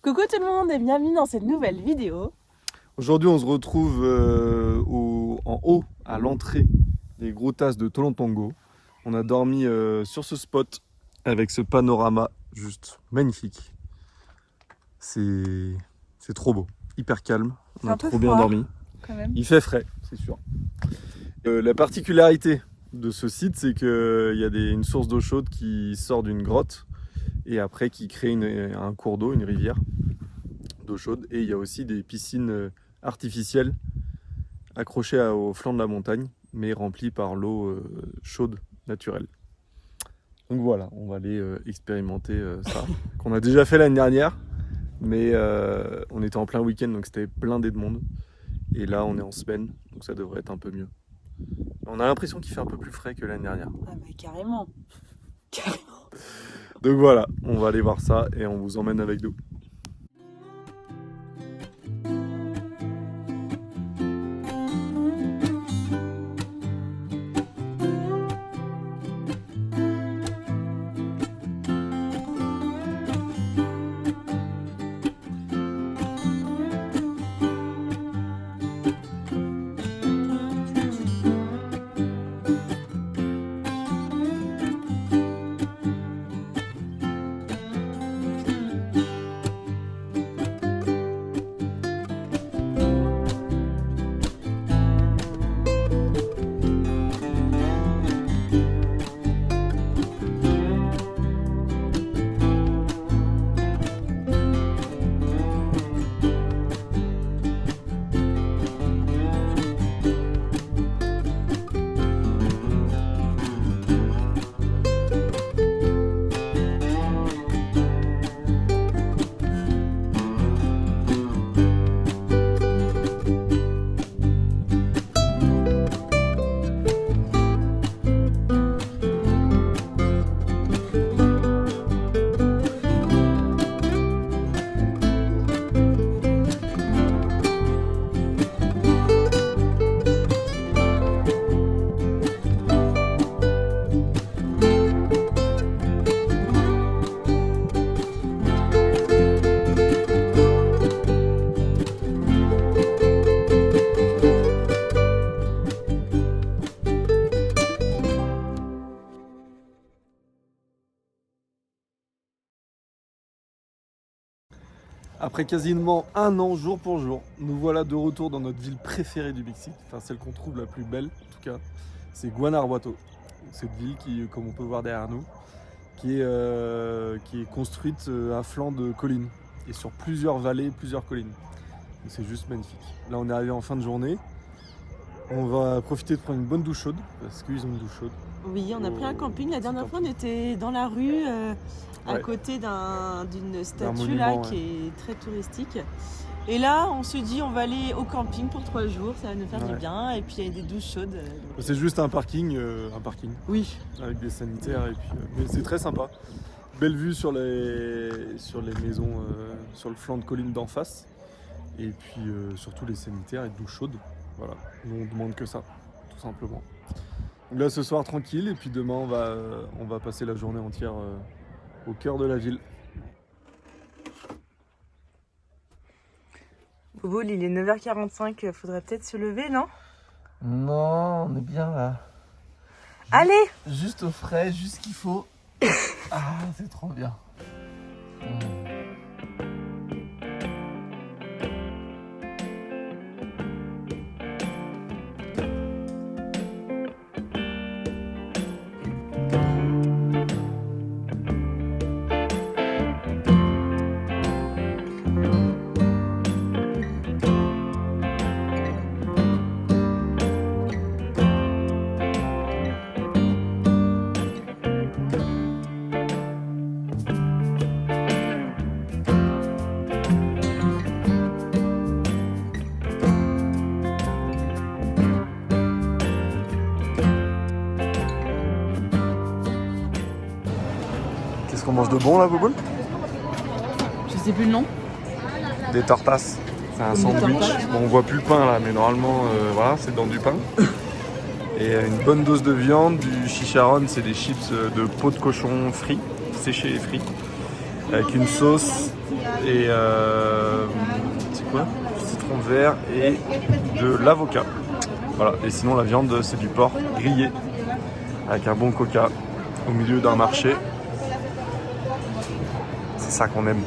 Coucou tout le monde et bienvenue dans cette nouvelle vidéo. Aujourd'hui, on se retrouve en haut, à l'entrée des Grutas de Tolontongo. On a dormi sur ce spot avec ce panorama juste magnifique. C'est trop beau, hyper calme. On a trop bien dormi. Quand même. Il fait frais, c'est sûr. La particularité de ce site, c'est qu'il y a une source d'eau chaude qui sort d'une grotte et après qui crée un cours d'eau, une rivière d'eau chaude. Et il y a aussi des piscines artificielles accrochées au flanc de la montagne, mais remplies par l'eau chaude naturelle. Donc voilà, on va aller expérimenter ça, qu'on a déjà fait l'année dernière, mais on était en plein week-end, donc c'était blindé de monde. Et là, on est en semaine, donc ça devrait être un peu mieux. On a l'impression qu'il fait un peu plus frais que l'année dernière. Ah mais carrément. Carrément. Donc voilà, on va aller voir ça et on vous emmène avec nous. Après quasiment un an, jour pour jour, nous voilà de retour dans notre ville préférée du Mexique, enfin celle qu'on trouve la plus belle en tout cas, c'est Guanajuato. Cette ville qui, comme on peut voir derrière nous, qui est construite à flanc de collines et sur plusieurs vallées, plusieurs collines. C'est juste magnifique. Là on est arrivé en fin de journée, on va profiter de prendre une bonne douche chaude, parce qu'ils ont une douche chaude. Oui, on a pris un camping. La dernière fois, on était dans la rue à Ouais. côté d'une statue monument, là ouais. qui est très touristique. Et là, on se dit, on va aller au camping pour 3 jours, ça va nous faire du Ouais. bien. Et puis, il y a des douches chaudes. Donc, C'est juste un parking, oui, avec des sanitaires, et puis, mais c'est très sympa. Belle vue sur les maisons, sur le flanc de colline d'en face. Et puis surtout les sanitaires et douche chaude. Voilà, nous on demande que ça, tout simplement. Donc là ce soir tranquille, et puis demain on va passer la journée entière au cœur de la ville. Boboul, il est 9h45, faudrait peut-être se lever, non? Non, on est bien là. Allez! Juste au frais, juste ce qu'il faut. Ah, c'est trop bien. Qu'est-ce qu'on mange de bon là, Boboul? Je sais plus le nom. Des tortas. C'est un Des sandwich. tortas. Bon, on voit plus le pain là, mais normalement, voilà, c'est dans du pain. Et une bonne dose de viande, du chicharron, c'est des chips de peau de cochon frits, séchés et frits, avec une sauce et c'est quoi? Du citron vert et de l'avocat. Voilà, et sinon la viande c'est du porc grillé avec un bon coca au milieu d'un marché. C'est ça qu'on aime.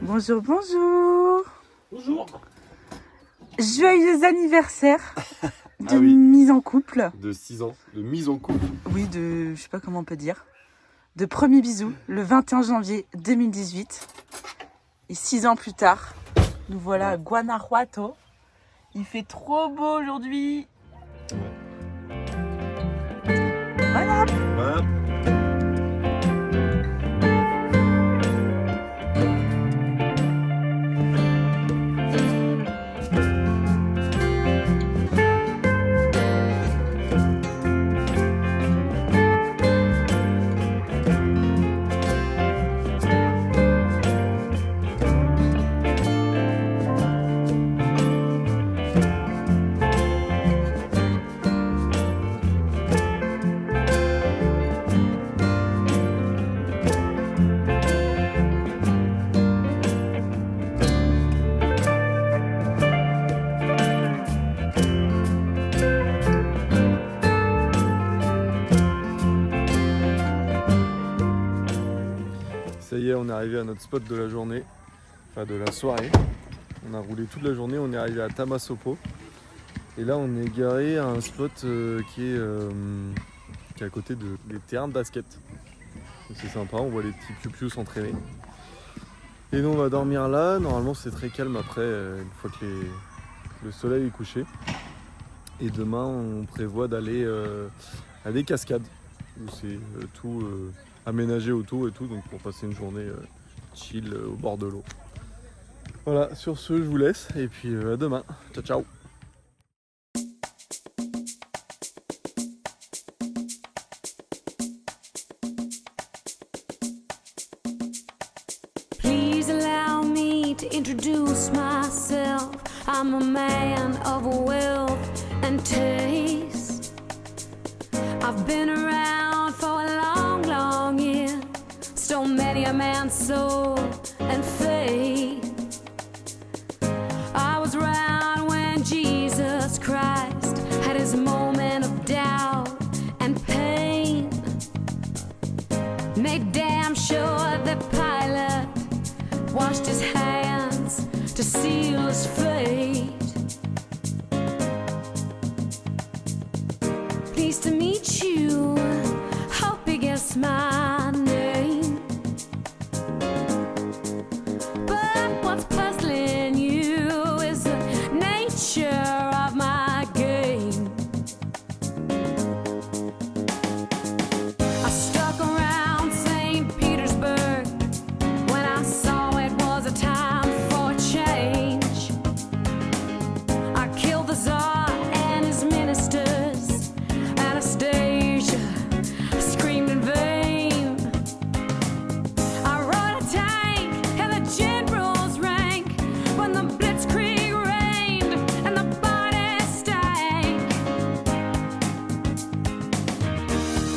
Bonjour, bonjour. Bonjour. Joyeux anniversaire de Ah oui. mise en couple. De 6 ans, de mise en couple. Oui, je sais pas comment on peut dire. De premier bisou, le 21 janvier 2018. Et 6 ans plus tard, nous voilà à Guanajuato. Il fait trop beau aujourd'hui. Voilà. Voilà. Ça y est, on est arrivé à notre spot de la journée, enfin de la soirée. On a roulé toute la journée, on est arrivé à Tamasopo. Et là, on est garé à un spot qui est à côté des terrains de basket. Donc c'est sympa, on voit les petits piou-piou s'entraîner. Et nous, on va dormir là. Normalement, c'est très calme après, une fois que le soleil est couché. Et demain, on prévoit d'aller à des cascades, où c'est tout aménagé autour et tout, donc pour passer une journée chill au bord de l'eau. Voilà, sur ce, je vous laisse et puis à demain. Ciao, ciao. Please allow me to introduce myself. I'm a man of wealth and taste. I've been around for a long, long year. Stole many a man's soul and faith. I was around when Jesus Christ had his moment of doubt and pain. Made damn sure that Pilate washed his hands to seal his fate. Pleased to meet you, hope you guess my name. But what's puzzling you is the nature of my game. I stuck around St. Petersburg when I saw it was a time for change. I killed the Tsar and his ministers. Anastasia screamed in vain. I rode a tank and the generals rank when the blitzkrieg reigned and the bodies stank.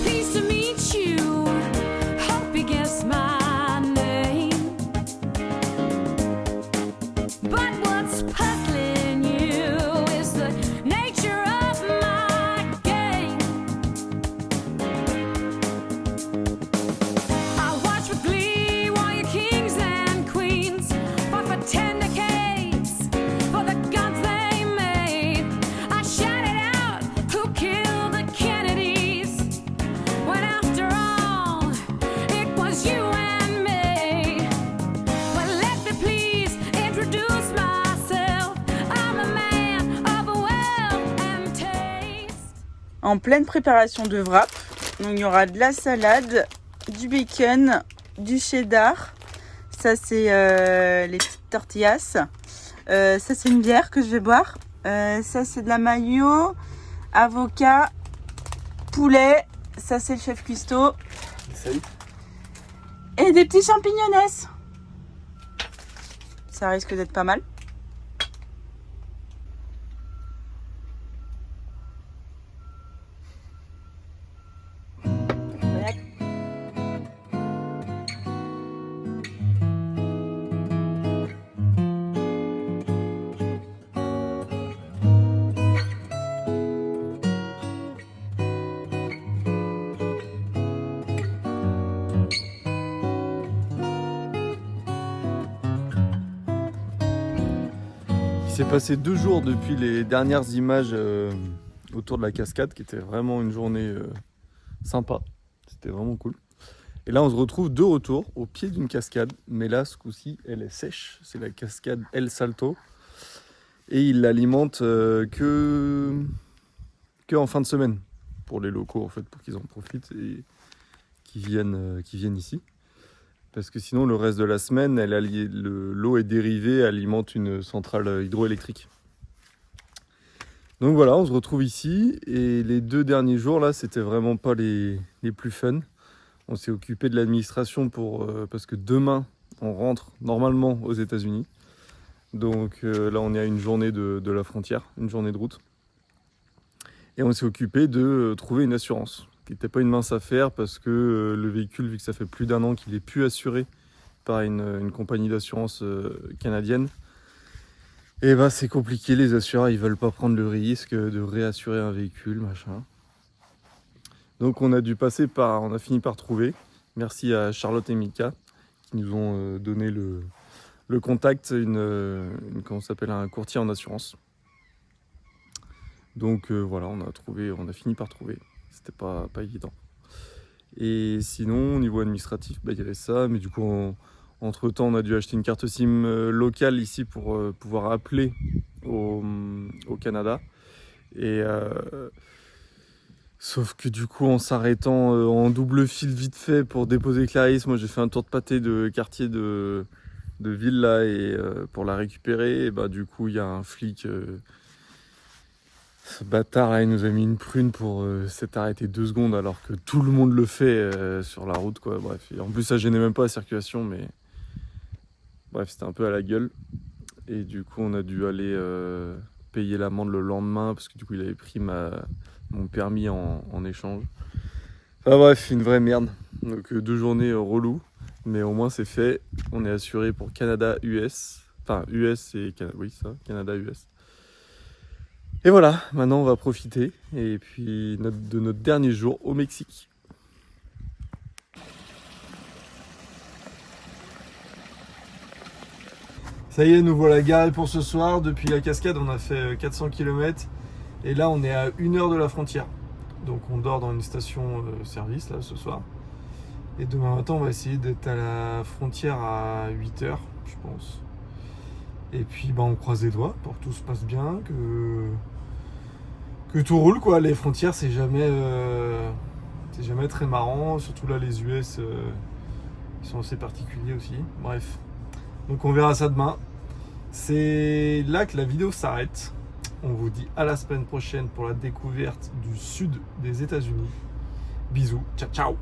Pleased to meet you, hope you guess my name. But what's puzzling you is the nature of my game. I watch with glee while your kings and queens fought for 10 decades for the guns they made. I shouted out, who killed the Kennedys? When after all, it was you and me. But let me please introduce myself. I'm a man of wealth and taste. En pleine préparation de wrap. Donc il y aura de la salade, du bacon, du cheddar. Ça c'est les petites tortillas. Ça, c'est une bière que je vais boire. Ça, c'est de la mayo, avocat, poulet. Ça, c'est le chef cuistot. Et des petits champignons. Ça risque d'être pas mal. Il s'est passé 2 jours depuis les dernières images autour de la cascade, qui était vraiment une journée sympa. C'était vraiment cool. Et là, on se retrouve de retour au pied d'une cascade, mais là, ce coup-ci, elle est sèche. C'est la cascade El Salto. Et ils l'alimentent que en fin de semaine, pour les locaux, en fait, pour qu'ils en profitent et qu'ils viennent ici. Parce que sinon, le reste de la semaine, l'eau est dérivée, elle alimente une centrale hydroélectrique. Donc voilà, on se retrouve ici. Et les 2 derniers jours, là, c'était vraiment pas les plus fun. On s'est occupé de l'administration parce que demain, on rentre normalement aux États-Unis. Donc là, on est à une journée de la frontière, une journée de route. Et on s'est occupé de trouver une assurance, qui n'était pas une mince affaire parce que le véhicule, vu que ça fait plus d'1 an qu'il est plus assuré par une compagnie d'assurance canadienne, et ben c'est compliqué, les assureurs ils veulent pas prendre le risque de réassurer un véhicule, machin. Donc on a fini par trouver, merci à Charlotte et Mika qui nous ont donné le contact, comment ça s'appelle, un courtier en assurance. Donc voilà, on a fini par trouver. C'était pas évident. Et sinon, au niveau administratif, il y avait ça. Mais du coup, entre-temps, on a dû acheter une carte SIM locale ici pour pouvoir appeler au Canada. Et sauf que du coup, en s'arrêtant en double fil vite fait pour déposer Clarisse, moi j'ai fait un tour de pâté de quartier de ville là, et pour la récupérer. Et du coup, il y a un flic... Ce bâtard là, il nous a mis une prune pour s'être arrêté 2 secondes alors que tout le monde le fait sur la route, quoi. Bref, et en plus ça gênait même pas la circulation, mais bref, c'était un peu à la gueule. Et du coup, on a dû aller payer l'amende le lendemain parce que du coup, il avait pris mon permis en échange. Enfin bref, une vraie merde. Donc 2 journées relou, mais au moins c'est fait. On est assuré pour Canada-US. Enfin, US et Canada, oui, ça, Canada-US. Et voilà, maintenant on va profiter et puis de notre dernier jour au Mexique. Ça y est, nous voilà garés pour ce soir. Depuis la cascade, on a fait 400 km et là on est à 1 heure de la frontière. Donc on dort dans une station service là ce soir. Et demain matin, on va essayer d'être à la frontière à 8 heures, je pense. Et puis on croise les doigts pour que tout se passe bien, que tout roule, quoi. Les frontières, c'est jamais très marrant. Surtout là, les US ils sont assez particuliers aussi. Bref, donc on verra ça demain. C'est là que la vidéo s'arrête. On vous dit à la semaine prochaine pour la découverte du sud des États-Unis. Bisous, ciao ciao.